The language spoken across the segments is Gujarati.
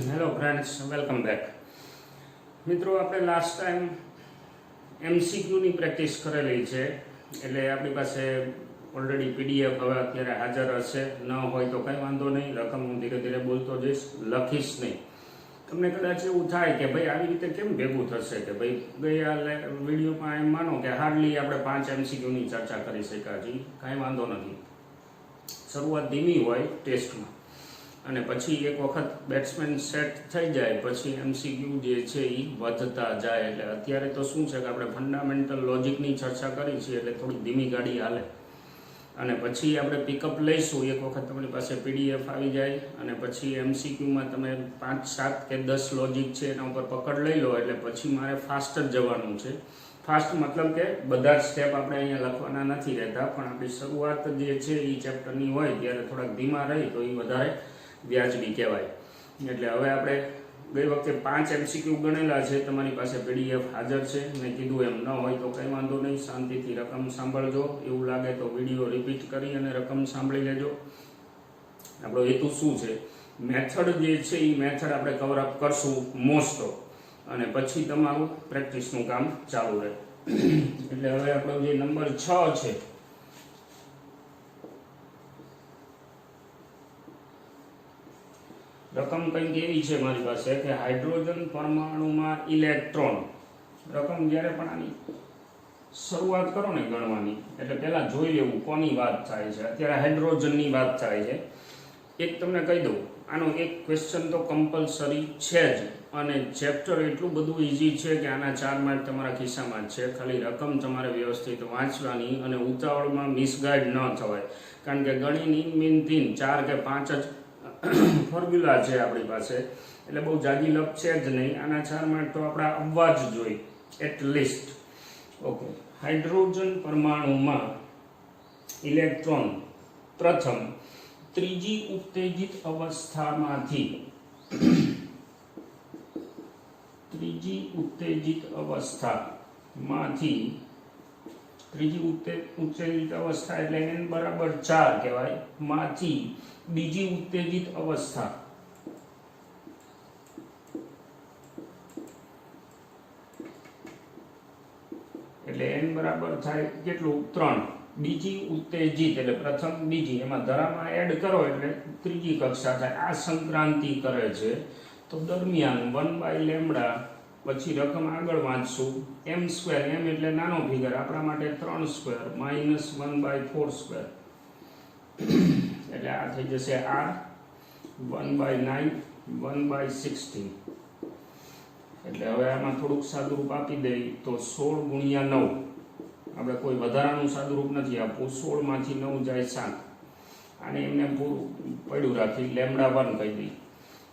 Hello friends, welcome back. મિત્રો, આપણે લાસ્ટ ટાઈમ એમસીક્યુની પ્રેક્ટિસ કરેલી છે, એટલે આપણી પાસે ઓલરેડી પીડીએફ હવે અત્યારે હાજર હશે. ન હોય તો કંઈ વાંધો નહીં, રકમ હું ધીરે ધીરે બોલતો જઈશ, લખીશ નહીં. તમને કદાચ એવું થાય કે ભાઈ આવી રીતે કેમ ભેગું થશે, કે ભાઈ ગયા વિડીયોમાં એમ માનો કે હાર્ડલી આપણે 5 એમસીક્યુની ચર્ચા કરી શક્યા છીએ. કાંઈ વાંધો નથી, શરૂઆત ધીમી હોય ટેસ્ટમાં, અને પછી એક વખત બેટ્સમેન સેટ થઈ જાય પછી એમસીક્યુ જે છે એ વધતા જાય. એટલે અત્યારે તો શું છે કે આપણે ફંડામેન્ટલ લોજિકની ચર્ચા કરી છે, એટલે થોડી ધીમી ગાડી હાલે, અને પછી આપણે પિકઅપ લઈશું. એક વખત તમારી પાસે પીડીએફ આવી જાય અને પછી એમસીક્યુમાં તમે 5, 7 કે 10 લોજિક છે એના ઉપર પકડ લઈ લો, એટલે પછી મારે ફાસ્ટ જ જવાનું છે. ફાસ્ટ મતલબ કે બધા જ સ્ટેપ આપણે અહીંયા લખવાના નથી રહેતા, પણ આપણી શરૂઆત જે છે એ ચેપ્ટરની હોય ત્યારે થોડાક ધીમા રહી તો એ વધારે વ્યાજબી કહેવાય. એટલે હવે આપણે ગઈ વખતે 5 એમસીક્યુ ગણેલા છે, તમારી પાસે પીડીએફ હાજર છે. મેં કીધું એમ ન હોય તો કંઈ વાંધો નહીં, શાંતિથી રકમ સાંભળજો. એવું લાગે તો વિડીયો રિપીટ કરી અને રકમ સાંભળી લેજો. આપણો હેતુ શું છે, મેથડ જે છે એ મેથડ આપણે કવર અપ કરશું મોસ્ટ ઓફ, અને પછી તમારું પ્રેક્ટિસનું કામ ચાલુ રહે. એટલે હવે આપણો જે નંબર 6 છે, રકમ કંઈક એવી છે મારી પાસે કે હાઇડ્રોજન પરમાણુમાં ઇલેક્ટ્રોન. રકમ જ્યારે પણ આની શરૂઆત કરો ને ગણવાની, એટલે પહેલાં જોઈ લેવું કોની વાત થાય છે. અત્યારે હાઇડ્રોજનની વાત થાય છે. એક તમને કહી દઉં, આનો એક ક્વેશ્ચન તો કમ્પલસરી છે જ, અને ચેપ્ટર એટલું બધું ઇઝી છે કે આના 4 માર્ક તમારા ખિસ્સામાં જ છે. ખાલી રકમ તમારે વ્યવસ્થિત વાંચવાની અને ઉતાવળમાં મિસગાઈડ ન થવાય, કારણ કે ગણીની મીન 3, 4 કે 5 જ ફોર્મ્યુલા છે આપણી પાસે, એટલે બહુ જાજી લપ છે જ નહીં. આના 4 માર્ક તો આપણા આવવા જ જોઈએ એટલીસ્ટ. ઓકે, હાઇડ્રોજન પરમાણુમાં ઇલેક્ટ્રોન પ્રથમ ત્રીજી ઉત્તેજિત અવસ્થામાંથી ત્રીજી ઉત્તેજિત અવસ્થા એટલે n બરાબર 4 કહેવાય, માંથી બીજી ઉત્તેજિત અવસ્થા એટલે n બરાબર થાય કેટલું 3. બીજી ઉત્તેજિત એટલે પ્રથમ બીજી, એમાં ધરામાં એડ કરો એટલે ત્રીજી કક્ષા થાય. આ સંક્રાંતિ કરે છે. તો દરમિયાન 1/λ, પછી રકમ આગળ વાંચશું m², m એટલે નાનો ફિગર, આપણા માટે 3² -1/4², એટલે આ થઈ જશે r 1/9 1/16. એટલે હવે આમાં થોડુંક સાદુરૂપ આપી દઈ તો 16 × 9, આપણે કોઈ વધારાનું સાદુરૂપ નથી આપવું. 16 માંથી 9 જાય 7, આને એમને પૂરું પડ્યું રાખી λ1 કહી દઈ.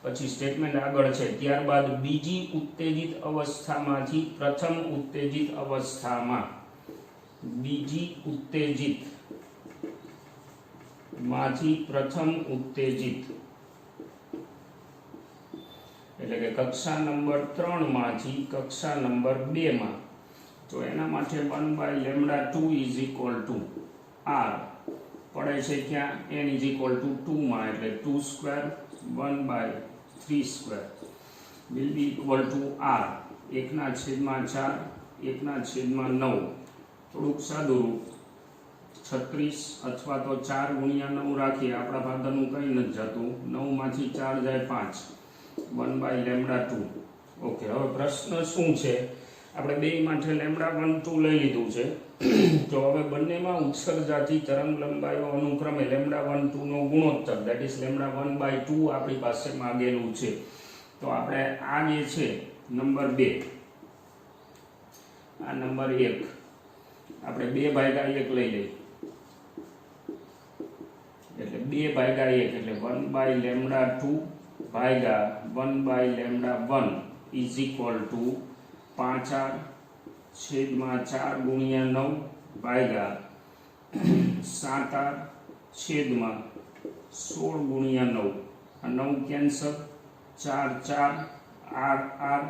પછી સ્ટેટમેન્ટ આગળ છે, ત્યારબાદ બીજી ઉત્તેજિત અવસ્થામાંથી પ્રથમ ઉત્તેજિત અવસ્થામાં, બીજી ઉત્તેજિત માંથી પ્રથમ ઉત્તેજિત એટલે કે કક્ષા નંબર 3 માંથી કક્ષા નંબર 2 માં. તો એના માટે 1/λ2 = r પડે છે ક્યાં, n = 2 માં, એટલે 2² 1/3² will be equal to r 1/4 1/9. થોડુંક સાદું 36 અથવા તો 4 × 9 રાખીએ, આપણા ફાધરનું કંઈ નથી જતું. 9 માંથી 4 જાય 5, 1/λ2. ઓકે, હવે પ્રશ્ન શું છે, આપણે બે માટે λ12 લઈ લીધું છે. તો હવે બંનેમાં ઉત્સર્જાતી તરંગ લંબાઈઓ અનુક્રમે λ12 નો ગુણોત્તર, દેટ ઇઝ λ1/2 આપણી પાસે માંગેલું છે. તો આપણે આ જે છે નંબર 2, આ નંબર 1, આપણે 2/1 લઈ લઈએ, એટલે 2/1 એટલે 1/λ2 ભાગ્યા 1/λ1 ઇઝ ઇક્વલ ટુ 5r/4 × 9 ભાગ્યા 7r/16 × 9. આ 9 કેન્સલ, 4 4 r r,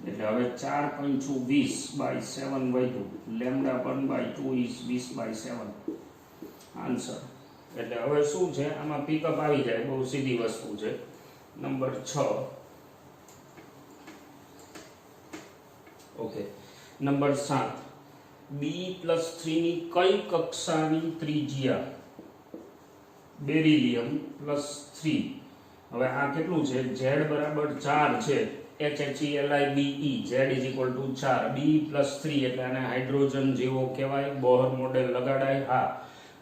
એટલે હવે 4 × 20/7 વધ્યું. λ1/2 ઇઝ 20/7 આન્સર. એટલે હવે શું છે, આમાં પિકઅપ આવી જાય, બહુ સીધી વસ્તુ છે. નંબર 6. Okay, number 7. B+3 ની કઈ કક્ષાની ત્રિજ્યા બેરિલિયમ +3? હવે આ કેટલું છે? Z બરાબર 4 છે, HHELIBE, Z = 4, B+3 એટલે આને હાઇડ્રોજન જેવો કહેવાય. બોહર મોડેલ લગાડાય? હા,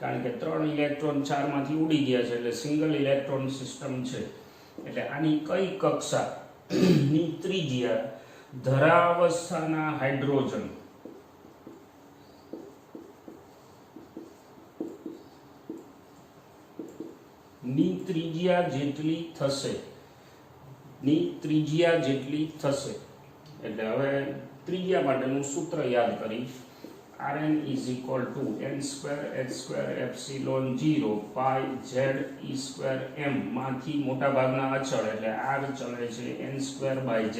કારણ કે 3 ઇલેક્ટ્રોન 4 માંથી ઉડી ગયા છે એટલે સિંગલ ઇલેક્ટ્રોન સિસ્ટમ છે. એટલે આની કઈ કક્ષાની ત્રિજ્યા ધરાવસ્થાના હાઇડ્રોજન ની ત્રિજ્યા જેટલી થશે? એટલે હવે ત્રિજ્યા માટેનું સૂત્ર યાદ કરી. Rn = n²h²ε0 π/z² માંથી મોટા ભાગના અચળ એટલે r ચલે છે n²/z.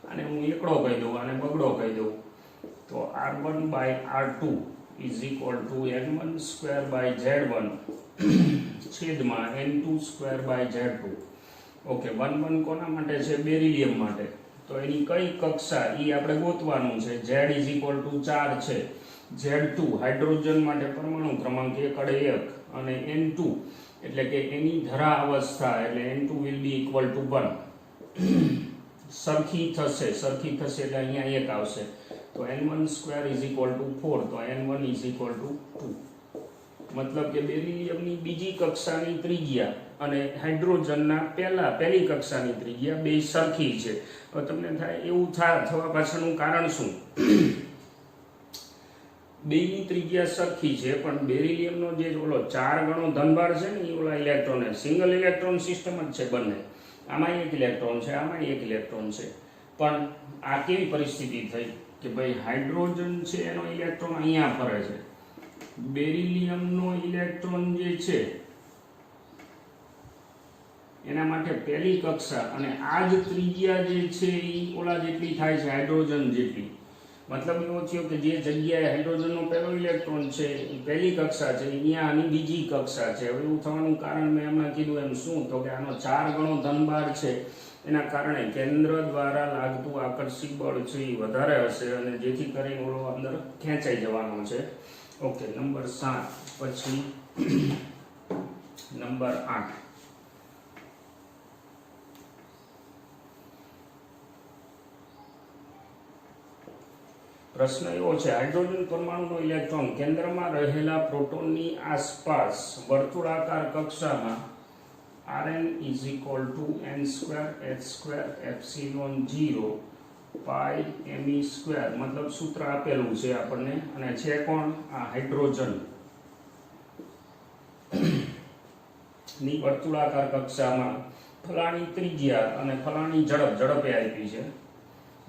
અને હું એકડો કહી દઉં અને બગડો કહી દઉં તો r1/r2 = n1²/z1 છેદમાં n2²/z2. ઓકે, 1 કોના માટે છે? બેરિલિયમ માટે. તો એની કઈ કક્ષા એ આપણે ગોતવાનું છે. Z = 4 છે, Z2 હાઇડ્રોજન માટે પરમાણુ ક્રમાંક 1 અડે 1 અને N2 એટલે કે એની ધરા અવસ્થા એટલે N2 will be equal to 1. સરખી થશે એટલે અહીંયા 1 આવશે તો n1² = 4 તો n1 = 2. મતલબ કે બેરિલિયમની બીજી કક્ષાની ત્રિજ્યા અને હાઇડ્રોજનના પહેલી કક્ષાની ત્રિજ્યા બે સરખી છે. તો તમને થાય એવું થવા પાછળનું કારણ શું? બેની ત્રિજ્યા સરખી છે પણ બેરિલિયમનો જે ઓલો 4 ગણો ધનભાર છે ને એ ઓલા ઇલેક્ટ્રોન સિંગલ ઇલેક્ટ્રોન સિસ્ટમ જ છે બંને. આમાં 1 ઇલેક્ટ્રોન છે, આમાં 1 ઇલેક્ટ્રોન છે. પણ આ કેવી પરિસ્થિતિ થઈ કે ભાઈ હાઇડ્રોજન છે એનો ઇલેક્ટ્રોન અહીંયા ફરે છે, બેરિલિયમનો ઇલેક્ટ્રોન જે છે એના માટે પહેલી કક્ષા અને આ જ ત્રિજ્યા જે છે એ ઓલા જેટલી થાય છે, હાઇડ્રોજન જેટલી. મતલબ એવો થયો કે જે જગ્યાએ હાઇડ્રોજનનો પહેલો ઇલેક્ટ્રોન છે એ પહેલી કક્ષા છે, અહીંયા આની બીજી કક્ષા છે. હવે એવું થવાનું કારણ મેં હમણાં કીધું એમ શું તો કે આનો 4 ગણો ધનભાર છે એના કારણે કેન્દ્ર દ્વારા લાગતું આકર્ષી બળ છે એ વધારે હશે અને જેથી કરીને ઓલો અંદર ખેંચાઈ જવાનો છે. ઓકે, નંબર 7 પછી નંબર 8. પ્રશ્ન એવો છે, હાઇડ્રોજન પરમાણુનો ઇલેક્ટ્રોન કેન્દ્રમાં રહેલા પ્રોટોનની આસપાસ વર્તુળાકાર કક્ષામાં Rn = n²h²ε0 πme², મતલબ સૂત્ર આપેલું છે આપણને અને છે કોણ? આ હાઇડ્રોજન ની વર્તુળાકાર કક્ષામાં ફલાણી ત્રિજ્યા અને ફલાણી ઝડપે આપી છે.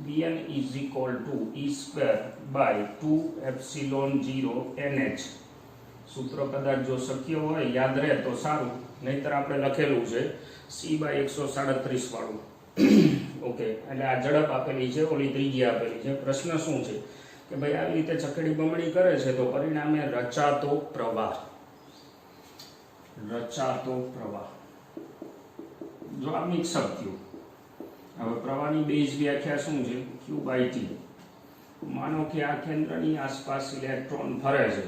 Bn = e²/2ε0nh. સૂત્ર કદાચ જો શક્ય હોય યાદ રહે તો સારું, નહીતર આપણે લખેલું છે c/137 વાળું. ઓકે, એટલે આ ઝડપ આપેલી છે, ઓલી ત્રિજ્યા આપેલી છે. પ્રશ્ન શું છે કે ભાઈ આવી રીતે ચકડી બમણી કરે છે તો પરિણામે રચાતો પ્રવાહ જો આ મિક્સઅપ થયું. હવે પ્રવાહની બેઝ વ્યાખ્યા શું છે? Q/T. માનો કે આ કેન્દ્રની આસપાસ ઇલેક્ટ્રોન ફરે છે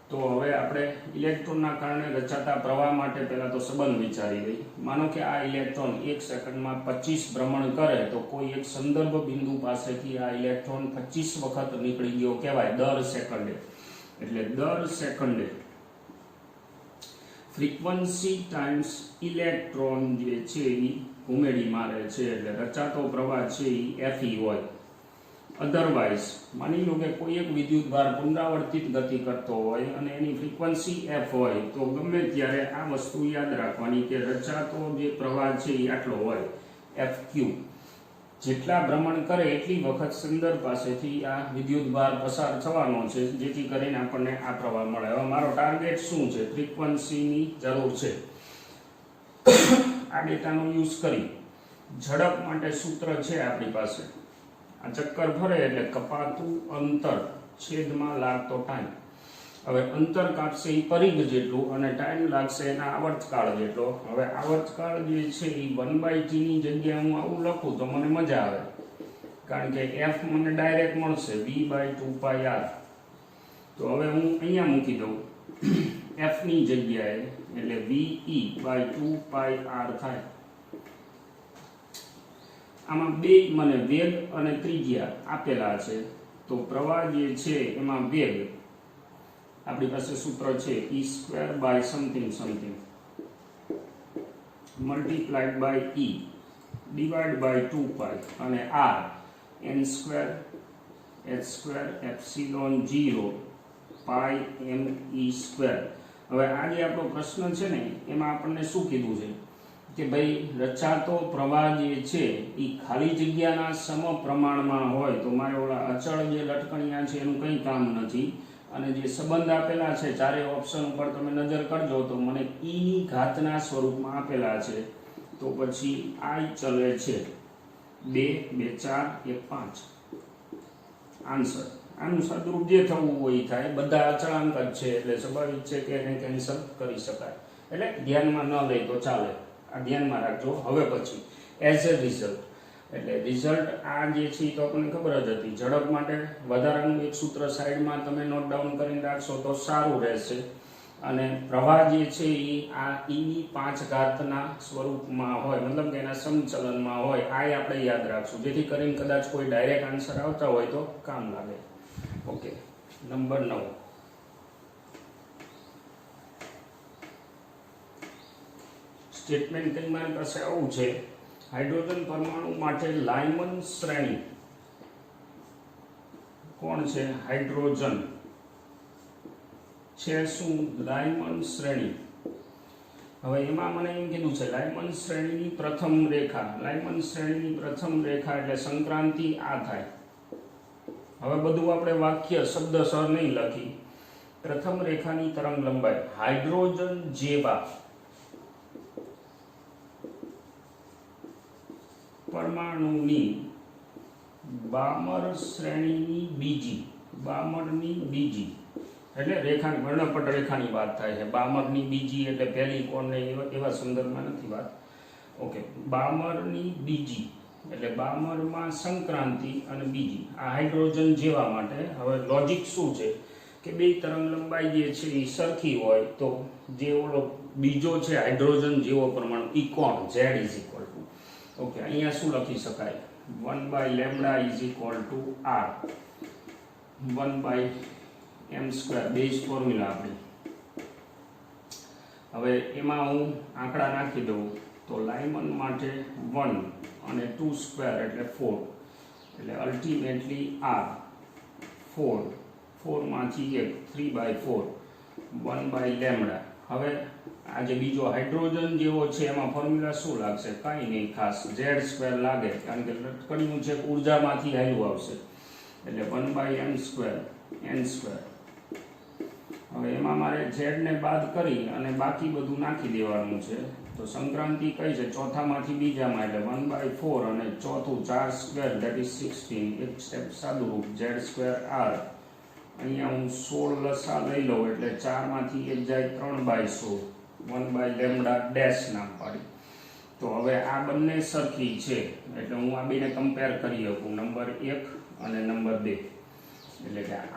તો હવે આપણે ઇલેક્ટ્રોનના કારણે રચાતા પ્રવાહ માટે પહેલા તો સંબંધ વિચારી લઈએ. માનો કે આ ઇલેક્ટ્રોન 1 સેકન્ડમાં 25 ભ્રમણ કરે તો કોઈ એક સંદર્ભ બિંદુ પાસેથી આ ઇલેક્ટ્રોન 25 વખત નીકળી ગયો કહેવાય દર સેકન્ડે. એટલે દર સેકન્ડે ફ્રીક્વન્સી ટાઈમ્સ ઇલેક્ટ્રોન જે છે એ ઘુમેડી મારે છે એટલે રચાતો પ્રવાહ છે એ fe હોય. અધરવાઇઝ માની લો કે કોઈ એક વિદ્યુતભાર પુનરાવર્તિત ગતિ કરતો હોય અને એની ફ્રીક્વન્સી f હોય તો ગમે ત્યારે આ વસ્તુ યાદ રાખવાની કે રચાતો જે પ્રવાહ છે એ આટલો હોય fq. જેટલા ભ્રમણ કરે એટલી વખત સંદર્ભ પાસેથી આ વિદ્યુતભાર પસાર થવાનો છે જેથી કરીને આપણને આ પ્રવાહ મળે. હવે મારો ટાર્ગેટ શું છે? ફ્રીક્વન્સીની જરૂર છે. આ ડેટાનો યુઝ કરી ઝડપ માટે સૂત્ર છે આપણી પાસે. આ ચક્કર ફરે એટલે કપાતું અંતર છેદમાં લાગતો ટાઈમ. હવે અંતર કાપશે એ પરિઘ જેટલું અને ટાઈમ લાગશે એના આવર્તકાળ જેટલો. હવે આવર્તકાળ જે છે એ 1/t ની જગ્યાએ હું આવું લખું તો મને મજા આવે, કારણ કે f મને ડાયરેક્ટ મળશે v/2πr. તો હવે હું અહીંયા મૂકી દઉં f ની જગ્યાએ, એટલે ve/2πr થાય. આમાં બે મને વેગ અને ત્રિજ્યા આપેલા છે. તો પ્રવાહ જે છે એમાં વેગ આપણી પાસે સૂત્ર છે e² something something multiplied by e divide by 2π અને r n² h² એપ્સિલોન 0 પાઈ me². હવે આ જે આપણો પ્રશ્ન છે ને એમાં આપણને શું કીધું છે કે ભાઈ રચાતો પ્રવાહ જે છે એ ખાલી જગ્યાના સમપ્રમાણમાં હોય તો મારે ઓલા અચળ જે લટકણિયા છે એનું કંઈ કામ નથી. અને જે સંબંધ આપેલા છે ચારે ઓપ્શન ઉપર તમે નજર કરજો તો મને e ની ઘાતના સ્વરૂપમાં આપેલા છે. તો પછી I ચલે છે 2, 2, 4, 1, 5. આન્સર આનું સદરૂપ જે થવું હોય એ થાય. બધા અચળાંક જ છે એટલે સ્વાભાવિક છે કે એને કેન્સલ કરી શકાય. એટલે ધ્યાનમાં ન લઈ તો ચાલે, આ ધ્યાનમાં રાખજો. હવે પછી એઝ એ રિઝલ્ટ, એટલે રિઝલ્ટ આ જે છે તો આપણને ખબર જ હતી. ઝડપ માટે વધારાનું એક સૂત્ર સાઈડમાં તમે નોટ ડાઉન કરીને રાખશો તો સારું રહેશે. અને પ્રવાહ જે છે એ આ e ની 5 ઘાતના સ્વરૂપમાં હોય, મતલબ કે એના સમચલનમાં હોય. આ આપણે યાદ રાખશું જેથી કરીને કદાચ કોઈ ડાયરેક્ટ આન્સર આવતા હોય તો કામ લાગે. Okay, number 9. સ્ટેટમેન્ટ કંઈ મારી પાસે આવું છે, હાઇડ્રોજન પરમાણુ માટે લાયમન શ્રેણી. કોણ છે? હાઇડ્રોજન છે શું? લાયમન શ્રેણી. હવે એમાં મને એમ કીધું છે લાયમન શ્રેણીની પ્રથમ રેખા. લાયમન શ્રેણીની પ્રથમ રેખા એટલે સંક્રાંતિ આ થાય. હવે બધું આપણે વાક્ય શબ્દસર નહીં લખી. પ્રથમ રેખાની તરંગ લંબાઈ હાઇડ્રોજન જેવા પરમાણુની બામર શ્રેણીની બીજી. બામરની બીજી એટલે રેખાની વર્ણપટ રેખાની વાત થાય છે. બામરની બીજી એટલે પહેલી કોણને એવા સંદર્ભમાં નથી વાત. ઓકે, બામરની બીજી એટલે બામરમાં સંક્રાંતિ અને બીજી આ હાઇડ્રોજન જેવા માટે. હવે લોજિક શું છે કે બે તરંગ લંબાઈ જે છે એ સરખી હોય તો જે ઓલો બીજો છે હાઇડ્રોજન જેવો પરમાણુ ઈ કોણ? Z = ઓકે, અહીંયા શું લખી શકાય? 1/λ = r 1/m². બેઝ ફોર્મ્યુલા આપણી. હવે એમાં હું આંકડા નાખી દઉં તો લાયમન માટે 1 અને 2² એટલે 4. એટલે અલ્ટિમેટલી r 4, 4 માંથી 1 3/4 1/λ. હવે આ જે બીજો હાઇડ્રોજન જેવો છે એમાં ફોર્મ્યુલા શું લાગશે? કાંઈ નહીં ખાસ, Z² લાગે, કારણ કે લટકણ્યું છે ઉર્જામાંથી હાલ્યું આવશે એટલે 1/m², n². હવે એમાં મારે Z ને બાદ કરી અને બાકી બધું નાખી દેવાનું છે. તો સંક્રાંતિ કઈ છે? ચોથામાંથી બીજામાં એટલે 1/4 અને ચોથું 4² that is 16. એક સ્ટેપ સાદું રૂપ Z² r. અહીંયા હું 16 લસા લઈ લઉં એટલે 4 માંથી 1 જાય 3/16 1/λ ડેશ નામ પાડી. તો હવે આ બંને સરખી છે એટલે હું આ બેને કમ્પેર કરી શકું, નંબર 1 અને નંબર 2. એટલે કે r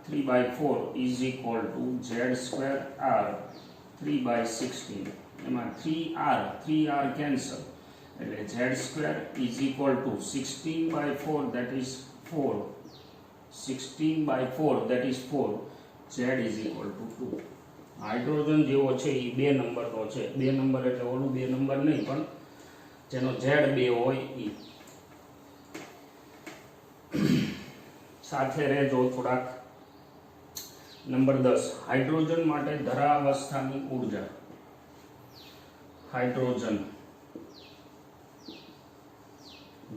3/4 = Z² r 3/16. એમાં 3r કેન્સલ એટલે Z² = 16/4 that is 4. 16/4 that is 4. Z = 2. Hydrogen જેવો છે એ 2 નંબરનો છે. 2 નંબર એટલે ઓલું 2 નંબર નહીં, પણ જેનો Z 2 હોય એ. સાથે રહેજો થોડાક. નંબર 10. હાઇડ્રોજન માટે ધરાવસ્થાની ઉર્જા. હાઇડ્રોજન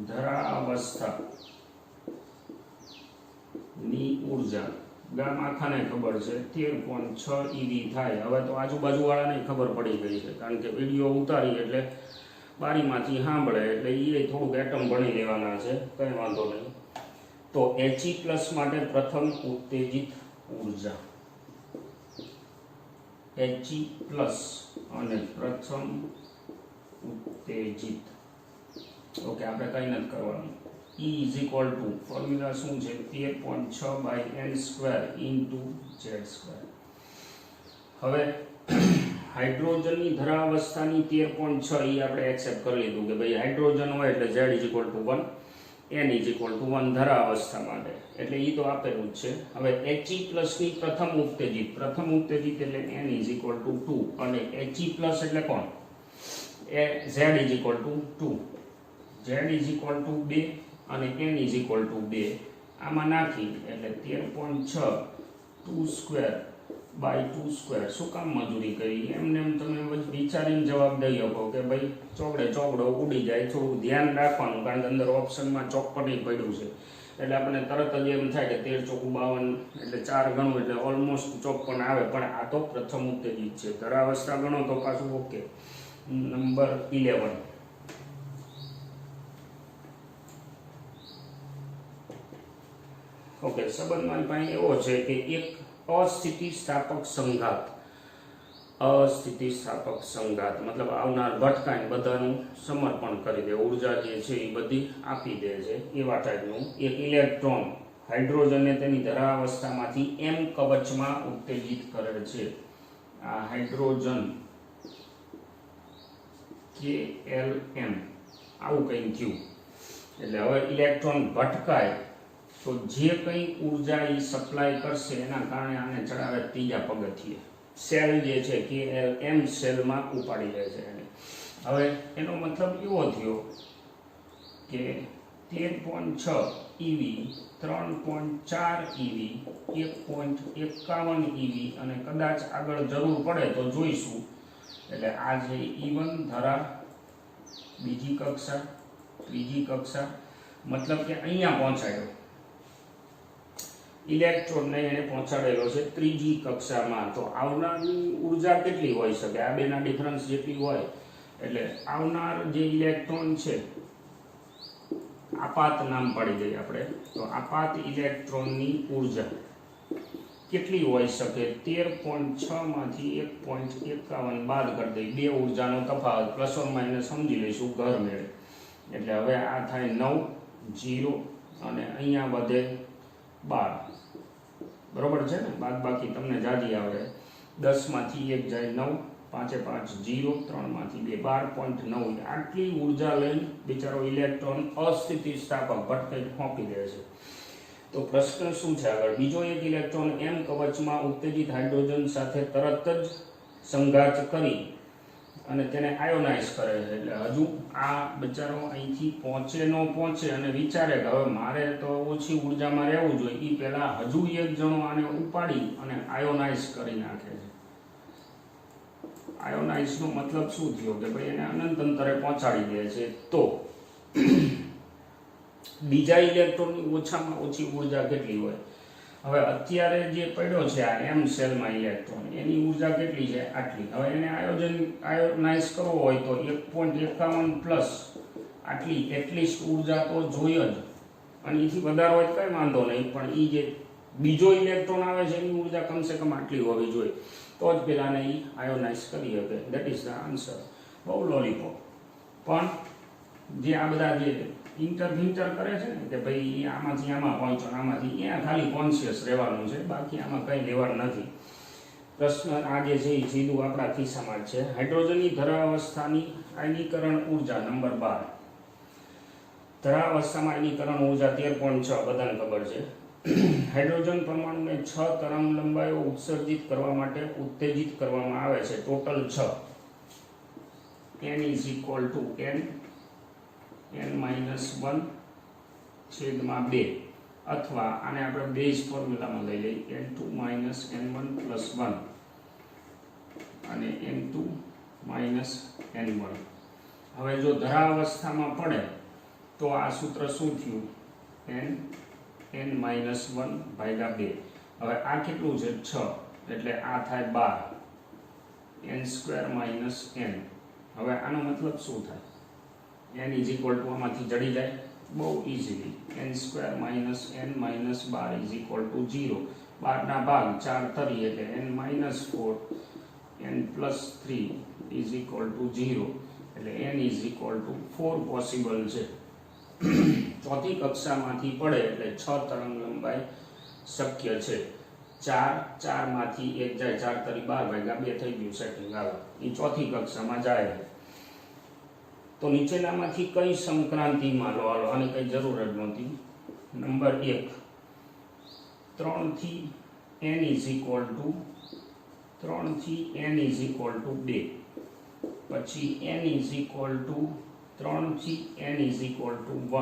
ધરાવસ્થા ની ઉર્જા ગામ આખાને ખબર છે 13.6 eV થાય. હવે તો આજુબાજુવાળાને ખબર પડી ગઈ છે, કારણ કે વિડીયો ઉતારી એટલે બારીમાંથી સાંભળે એટલે એ થોડુંક એટમ ભણી લેવાના છે, કંઈ વાંધો નહીં. તો He+ માટે પ્રથમ ઉત્તેજિત ઉર્જા He પ્લસ અને પ્રથમ ઉત્તેજિત. ઓકે, આપણે કંઈ નથી કરવાનું. E is equal two formula શું છે? 13.6/n² into z². હવે હાઇડ્રોજનની ધરાવસ્થાની 13.6 એ આપણે એક્સેપ્ટ કરી લીધું કે ભાઈ હાઇડ્રોજન હોય એટલે z is equal two 1, n is equal two 1 ધરાવસ્થા માટે, એટલે એ તો આપેલું જ છે. હવે He પ્લસની પ્રથમ ઉત્તેજિત એટલે n ઇઝ ઇક્વલ ટુ 2 અને He પ્લસ એટલે કોણ? z is equal two 2, z is equal two 2 અને n ઇઝ ઇક્વલ ટુ 2 આમાં નાખી એટલે 13.6 2² શું કામ મજૂરી કરી? એમને એમ તમે વિચારીને જવાબ દઈ શકો કે ભાઈ ચોગડો ઉડી જાય. થોડું ધ્યાન રાખવાનું, કારણ કે અંદર ઓપ્શનમાં ચોક્કડી પડ્યું છે એટલે આપણને તરત જ એમ થાય કે 13 ચોક 52 એટલે 4 ગણું એટલે ઓલમોસ્ટ 54 આવે, પણ આ તો પ્રથમ ઉત્તેજિત છે. ધરાવસ્થા ગણો તો પાછું ઓકે. નંબર 11. ઓકે, સંબંધ મારી પાસે એવો છે કે એક અસ્થિતિસ્થાપક સંઘાત મતલબ આવનાર ભટકાઈને બધાનું સમર્પણ કરી દે, ઉર્જા જે છે એ બધી આપી દે છે, એવા ટાઈપનું એક ઇલેક્ટ્રોન હાઇડ્રોજનને તેની ધરાવસ્થામાંથી m કવચમાં ઉત્તેજિત કરે છે. આ હાઇડ્રોજન KLM આવું કંઈ થયું એટલે હવે ઇલેક્ટ્રોન ભટકાય તો જે કંઈ ઉર્જા એ સપ્લાય કરશે એના કારણે આને ચડાવે ત્રીજા પગથિયે. સેલ જે છે KLM સેલમાં ઉપાડી લે છે એને. હવે એનો મતલબ એવો થયો કે 13.6 EV, 3.4 EV, 1.51 EV અને કદાચ આગળ જરૂર પડે તો જોઈશું. એટલે આ છે E1 ધરા બીજી કક્ષા, ત્રીજી કક્ષા, મતલબ કે અહીંયા પહોંચાડ્યો ઇલેક્ટ્રોનને એને પહોંચાડેલો છે ત્રીજી કક્ષામાં. તો આવનારની ઉર્જા કેટલી હોઈ શકે? આ બેના ડિફરન્સ જેટલી હોય એટલે આવનાર જે ઇલેક્ટ્રોન છે, આપાત નામ પાડી દઈએ આપણે, તો આપાત ઇલેક્ટ્રોનની ઉર્જા કેટલી હોઈ શકે? 13.6 માંથી 1.51 બાદ કરી દઈએ, બે ઉર્જાનો તફાવત પ્લસ ઓર માઇનસ સમજી લઈશું ઘર મેળે. એટલે હવે આ થાય 9, 0 અને અહીંયા વધે 12. બરોબર છે ને? બાકી તમને જાદી આવડે. 10 માંથી 1 જાય 9, 5 5 0, 3 માંથી 2 12.9. આટલી ઉર્જા લઈને બિચારો ઇલેક્ટ્રોન અસ્થિતિસ્થાપક ભટકાઈ ફોંકી દે છે. તો પ્રશ્ન શું છે આગળ? બીજો એક ઇલેક્ટ્રોન m કવચમાં ઉત્તેજિત હાઇડ્રોજન સાથે તરત જ સંઘાત કરી અને તેને આયોનાઇઝ કરે છે. એટલે હજુ આ બિચારો અહીંથી પહોંચે અને વિચારે કે હવે મારે તો ઓછી ઉર્જામાં રહેવું જોઈએ, એ પહેલાં હજુ એક જણો આને ઉપાડી અને આયોનાઇઝ કરી નાખે છે. આયોનાઇઝનો મતલબ શું થયો કે ભાઈ એને અનંત અંતરે પહોંચાડી દે છે. તો બીજા ઇલેક્ટ્રોનની ઓછામાં ઓછી ઉર્જા કેટલી હોય? હવે અત્યારે જે પડ્યો છે આ m સેલમાં ઇલેક્ટ્રોન, એની ઉર્જા કેટલી છે? આટલી. હવે એને આયોનાઇઝ કરવો હોય તો 1.51 પ્લસ આટલી એટલીસ્ટ ઉર્જા તો જોઈએ જ, અને એથી વધારે હોય કંઈ વાંધો નહીં, પણ એ જે બીજો ઇલેક્ટ્રોન આવે છે એની ઉર્જા કમસે કમ આટલી હોવી જોઈએ, તો જ પેલાને એ આયોનાઇઝ કરી શકે. That is the answer. બહુ લોલીપોપ. પણ જે આ બધા જે ઇન્ટર કરે છે ને કે ભાઈ આમાંથી આમાં પહોંચો, આમાંથી ત્યાં ખાલી કોન્શિયસ રહેવાનું છે, બાકી આમાં કંઈ લેવાનું નથી. પ્રશ્ન આ જે છે એ સીધું આપણા ખિસ્સામાં જ છે. હાઇડ્રોજનની ધરાવસ્થાની આયનીકરણ ઉર્જા નંબર 12. ધરાવસ્થામાં આયનીકરણ ઉર્જા 13.6 બધાને ખબર છે. હાઇડ્રોજન પરમાણુને 6 તરંગ લંબાઈઓ ઉત્સર્જિત કરવા માટે ઉત્તેજિત કરવામાં આવે છે. Total 6. n is equal two n-1 છેદમાં 2, અથવા આને આપણે બેઝ ફોર્મ્યુલામાં લઈ લઈએ n2 - n1 + 1 અને n2 - n1. હવે જો ધરાવસ્થામાં પડે તો આ સૂત્ર શું થયું? n-1/2. હવે આ કેટલું છે? 6, એટલે આ થાય 12, n² - n. હવે આનો મતલબ શું થાય? n ઇઝ ઇક્વલ ટુ આમાંથી જડી જાય બહુ easily, n² - n - 12 is equal two 0. 12 ભાગ 4 તરી એટલે n-4 n+3 is equal two 0 એટલે n is equal two 4 possible છે. ચોથી કક્ષામાંથી પડે એટલે 6 તરંગ લંબાઈ શક્ય છે. 4 માંથી 1 જાય 4 તરી 12 ભાગ્યા 2 થઈ ગયું સેટિંગ આવે. એ ચોથી કક્ષામાં જાય. તો નીચેનામાંથી કઈ સંક્રાંતિમાં લો હાલો આની કઈ જરૂર જ નહોતી. નંબર 1 3 થી n ઇઝ ઇક્વલ ટુ 3 થી n ઇઝ ઇક્વલ ટુ 2 પછી n ઇઝ ઇક્વલ ટુ 3 થી n ઇઝ ઇક્વલ ટુ 1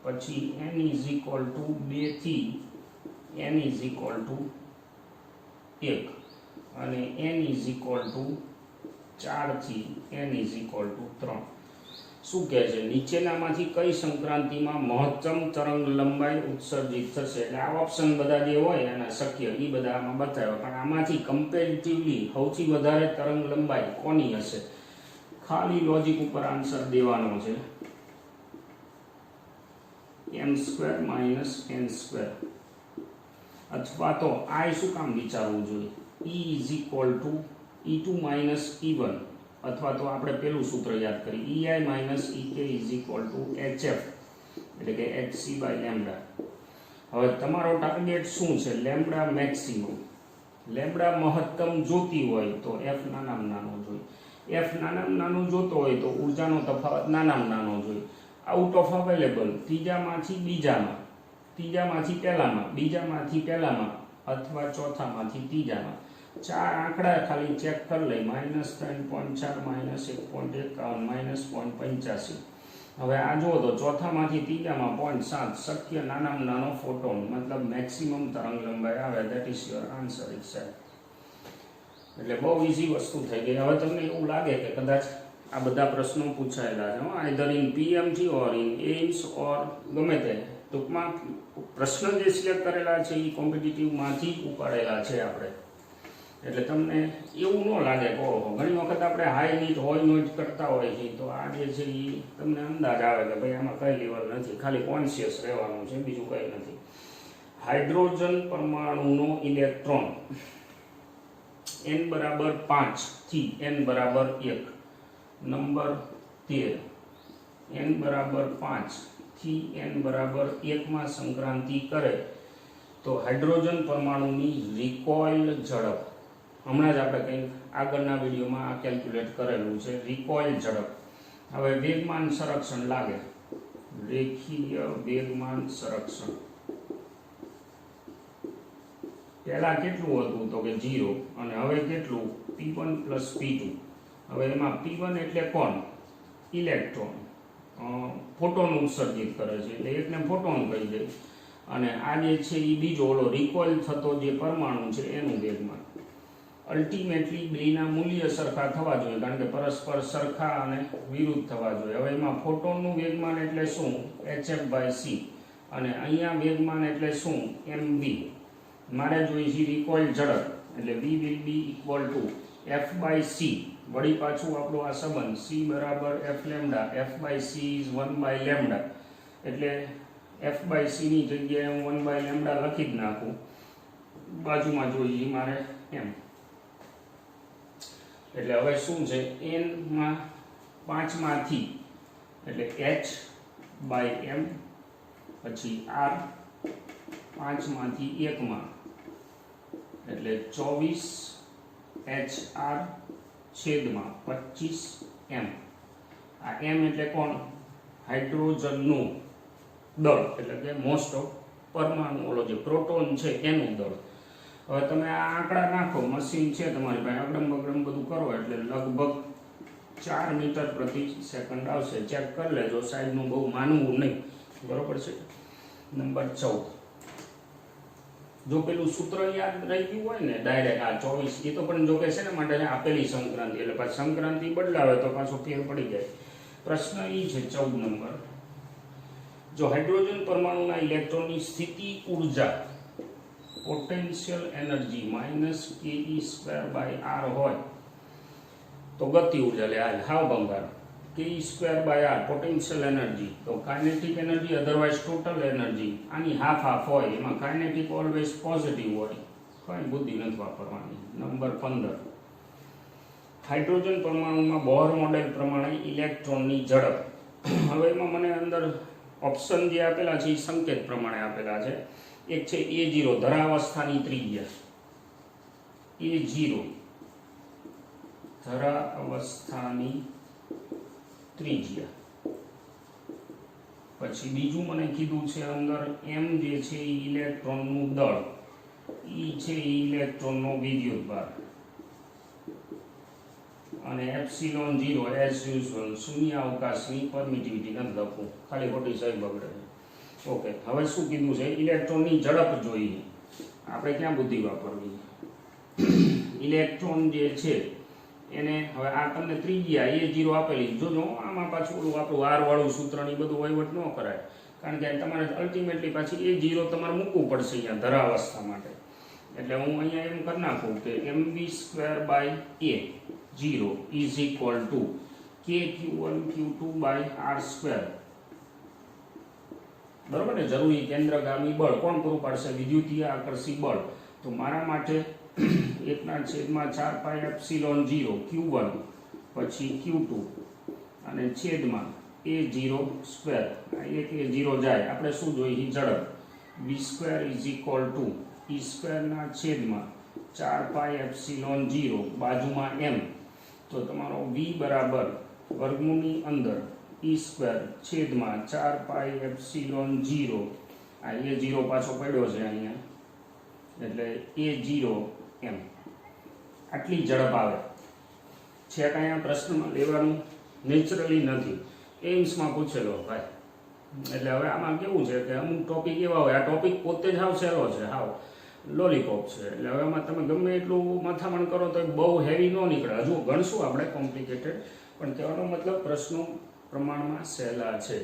પછી n ઇઝ ઇક્વલ ટુ 2 થી n ઇઝ ઇક્વલ ટુ 1 અને n ઇઝ ઇક્વલ ટુ 4 થી n ઇઝ ઇક્વલ ટુ 3. શું કહે છે નીચેનામાંથી કઈ સંક્રાંતિમાં મહત્તમ તરંગ લંબાઈ ઉત્સર્જિત થશે. એટલે આ ઓપ્શન બધા જે હોય એના શક્ય એ બધા આમાં બતાવ્યા પણ આમાંથી કમ્પેરેટિવલી સૌથી વધારે તરંગ લંબાઈ કોની હશે. ખાલી લોજિક ઉપર આન્સર દેવાનો છે. m² - n². અથવા તો આ શું કામ વિચારવું જોઈએ E is equal two E2 - E1 અથવા તો આપણે પેલું સૂત્ર યાદ કરી EI - EK is equal two HF એટલે કે hc/λ. હવે તમારો ટાર્ગેટ શું છે લેમ્બડા મેક્સિમમ. લેમ્બડા મહત્તમ જોતી હોય તો f નાનામાં નાનો જોઈએ. f નાનામાં નાનો જોતો હોય તો ઊર્જાનો તફાવત નાનામાં નાનો જોઈએ. આઉટ ઓફ અવેલેબલ ત્રીજામાંથી બીજામાં, ત્રીજામાંથી પહેલામાં, બીજામાંથી પહેલામાં અથવા ચોથામાંથી ત્રીજામાં. 4 આંકડા ખાલી ચેક કરી લઈ -3.4 -1.51 -0.85. હવે આ જુઓ તો ચોથામાંથી ત્રીજામાં 0.7 શક્ય નાનામાં નાનો ફોટોન મતલબ મેક્સિમમ તરંગ લંબાઈ આવે. That is your answer itself. એટલે બહુ ઈઝી વસ્તુ થઈ ગઈ. હવે તમને એવું લાગે કે કદાચ આ બધા પ્રશ્નો પૂછાયેલા છે either in PMT or in AIIMS or ગમે તે ટૂંકમાં પ્રશ્ન જે સિલેક્ટ કરેલા છે એ કોમ્પિટિટિવમાંથી ઉપાડેલા છે આપણે. એટલે તમને એવું ન લાગે કે ઓહો ઘણી વખત આપણે હાઈ નીટ હોય નોટ કરતા હોય છે તો આ જે છે એ તમને અંદાજ આવે કે ભાઈ આમાં કઈ લેવલ નથી, ખાલી કોન્શિયસ રહેવાનું છે, બીજું કંઈ નથી. હાઇડ્રોજન પરમાણુનો ઇલેક્ટ્રોન n બરાબર 5 થી n બરાબર 1 નંબર 13 n બરાબર 5 થી n બરાબર 1 માં સંક્રાંતિ કરે તો હાઇડ્રોજન પરમાણુની રિકોઇલ ઝડપ હમણાં જ આપણે કંઈક આગળના વિડીયોમાં આ કેલ્ક્યુલેટ કરેલું છે. રિકોઇલ ઝડપ. હવે વેગમાન સંરક્ષણ લાગે, રેખીય વેગમાન સંરક્ષણ પહેલા કેટલું હતું તો કે 0 અને હવે કેટલું p1 + p2. હવે એમાં p1 એટલે કોણ? ઇલેક્ટ્રોન, ફોટોન ઉત્સર્જિત કરે છે એટલે એકને ફોટોન કહી દે. અને આ જે છે એ બીજો ઓલો રિકોઇલ થતો જે પરમાણુ છે એનું વેગમાન. અલ્ટિમેટલી બેના મૂલ્ય સરખા થવા જોઈએ કારણ કે પરસ્પર સરખા અને વિરુદ્ધ થવા જોઈએ. હવે એમાં ફોટોનનું વેગમાન એટલે શું? hf/c અને અહીંયા વેગમાન એટલે શું? mv. મારે જોઈએ છે રિકોઇલ ઝડપ એટલે v will be equal to f/c. વળી પાછું આપણો આ સંબંધ c બરાબર f λ, f/c is 1/λ એટલે f/c ની જગ્યાએ હું 1/λ લખી જ નાખું. બાજુમાં જોઈએ મારે m. એટલે હવે શું છે n માં 5 માંથી એટલે h/m પછી r 5 માંથી 1 માં એટલે 24 hr છેદમાં 25 m. આ m એટલે કોણ? હાઇડ્રોજનનું દળ એટલે કે મોસ્ટ ઓફ પરમાણુ ઓલો જે પ્રોટોન છે એનું દળ. હવે તમે આ આંકડા નાખો, મશીન છે તમારી પાસે, અગડમ બગડમ બધું કરો એટલે લગભગ 4 મીટર પ્રતિ સેકન્ડ આવશે. ચેક કરી લેજો, સાઈડનું બહુ માનવું નહીં, બરોબર છે. નંબર 14. જો પેલું સૂત્ર યાદ રહી ગયું હોય ને ડાયરેક્ટ આ 24 એ તો પણ જો કે છે ને માટે આપેલી સંક્રાંતિ એટલે પાછી સંક્રાંતિ બદલાવે તો પાછો ફેર પડી જાય. પ્રશ્ન એ છે 14 નંબર. જો હાઇડ્રોજન પરમાણુના ઇલેક્ટ્રોનની સ્થિતિ ઉર્જા પોટેન્શિયલ એનર્જી -ke²/r હોય તો ગતિ ઉર્જા લે હાવ ભંગાર કે E² by R potential energy, તો kinetic energy otherwise total energy આની હાફ હાફ હોય, એમાં કાઇનેટિક ઓલવેઝ પોઝિટિવ હોય, કંઈ બુદ્ધિ નથી વાપરવાની. નંબર 15, હાઇડ્રોજન પરમાણુમાં બોર મોડેલ પ્રમાણે ઇલેક્ટ્રોનની ઝડપ. હવે એમાં મને અંદર ઓપ્શન જે આપેલા છે એ સંકેત પ્રમાણે આપેલા છે. એક છે A0 ધરાવસ્થાની ત્રિજ્યા, A0 ધરાવસ્થાની ત્રિજ્યા. પછી બીજું મને કીધું છે અંદર M જે છે એ ઇલેક્ટ્રોનનું દળ, E છે એ ઇલેક્ટ્રોનનો વિદ્યુતભાર, અને એપ્સિલોન 0 એઝ યુઝ્યુઅલ શૂન્ય અવકાશની પરમિટિવિટી નથી લખવું, ખાલી ખોટી સાહેબ બગડે છે. ઓકે, હવે શું કીધું છે? ઇલેક્ટ્રોનની ઝડપ જોઈએ. આપણે ક્યાં બુદ્ધિ વાપરવી? ઇલેક્ટ્રોન જે છે એને હવે આ તમને ત્રિજ્યા A0 આપેલી, જોજો આમાં પાછું ઓલું આપણું R વાળું સૂત્રની બધું વહીવટ ન કરાય, કારણ કે તમારે અલ્ટિમેટલી પાછી A0 તમારે મૂકવું પડશે અહીંયા ધરાવસ્થા માટે. એટલે હું અહીંયા એમ કરી નાખું કે mv² by A0 is equal to kq1 q2 by R². બરોબર ને? જરૂરી કેન્દ્રગામી બળ કોણ પૂરું પાડશે? વિદ્યુતીય આકર્ષી બળ. તો મારા માટે 1/4 પાઈ એપ્સિલોન 0 q1 પછી q2 અને છેદમાં A0². આ એક A0 જાય, આપણે શું જોઈએ? ઝડપ. v² is equal two E² ના છેદમાં 4 પાઈ એપ્સિલોન 0 બાજુમાં m. તો તમારો v બરાબર વર્ગમૂળની અંદર E² છેદમાં 4 પાઈ એપ્સિલોન 0. આ A0 પાછો પડ્યો છે અહીંયા, એટલે A0 m. આટલી ઝડપ આવે છે. કાંઈ આ પ્રશ્નમાં લેવાનું નેચરલી નથી, એમ્સમાં પૂછેલો ભાઈ. એટલે હવે આમાં કેવું છે કે અમુક ટોપિક એવા હોય, આ ટોપિક પોતે જ હાવ સહેલો છે, હાવ લોલીપોપ છે. એટલે હવે આમાં તમે ગમે એટલું મથામણ કરો તો બહુ હેવી ન નીકળે. હજુ ગણશું આપણે કોમ્પ્લિકેટેડ, પણ કહેવાનો મતલબ પ્રશ્નો પ્રમાણમાં સહેલા છે.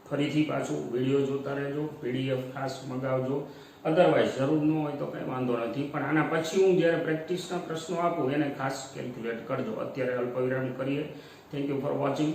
ફરીથી પાછું વિડીયો જોતા રહેજો, PDF ખાસ મગાવજો. અદરવાઇઝ જરૂર ન હોય તો કંઈ વાંધો નથી, પણ આના પછી હું જ્યારે પ્રેક્ટિસના પ્રશ્નો આપું એને ખાસ કેલ્ક્યુલેટ કરજો. અત્યારે અલ્પવિરામ કરીએ. Thank you for watching.